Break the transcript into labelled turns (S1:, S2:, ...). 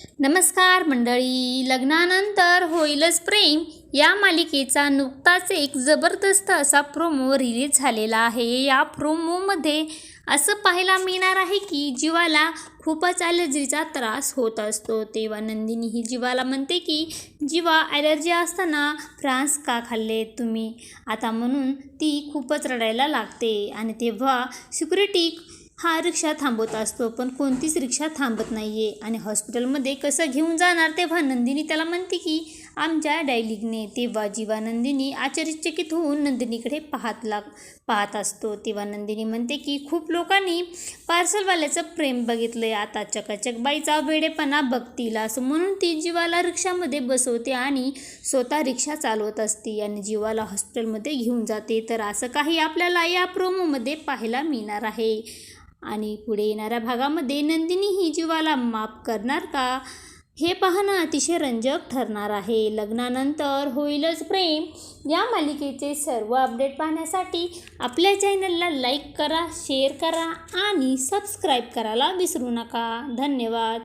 S1: नमस्कार मंडळी, लग्नानंतर होईलच प्रेम या मालिकेचा नुकताच एक जबरदस्त असा प्रोमो रिलीज झालेला आहे। या प्रोमोमध्ये असं पाहायला मिळणार आहे की जीवाला खूपच ॲलर्जीचा त्रास होत असतो। तेव्हा नंदिनी ही जीवाला म्हणते की जीवा, ॲलर्जी असताना फ्रान्स का खाल्ले तुम्ही आता, म्हणून ती खूपच रडायला लागते। आणि तेव्हा सिक्युरिटी हा रिक्षा थांबवत असतो, पण कोणतीच रिक्षा थांबत नाही आहे। आणि हॉस्पिटलमध्ये कसं घेऊन जाणार, तेव्हा नंदिनी त्याला म्हणते की आमच्या डायलिगने। तेव्हा जीवा नंदिनी आश्चर्यचकित होऊन नंदिनीकडे पाहत असतो। तेव्हा नंदिनी म्हणते की खूप लोकांनी पार्सलवाल्याचं प्रेम बघितलंय, आता चकाचक बाईचा वेडेपणा बघतील, असं म्हणून ती जीवाला रिक्षामध्ये बसवते आणि स्वतः रिक्षा चालवत असते आणि जीवाला हॉस्पिटलमध्ये घेऊन जाते। तर असं काही आपल्याला या प्रोमोमध्ये पाहायला मिळणार आहे। आणि पुढे येणाऱ्या भागामध्ये नंदिनी ही जीवाला माफ करणार का, हे पाहणं अतिशय रंजक ठरणार आहे। लग्नानंतर होईलच प्रेम या मालिकेचे सर्व अपडेट पाहण्यासाठी आपल्या चॅनलला लाईक करा, शेअर करा आणि सबस्क्राईब करायला विसरू नका। धन्यवाद।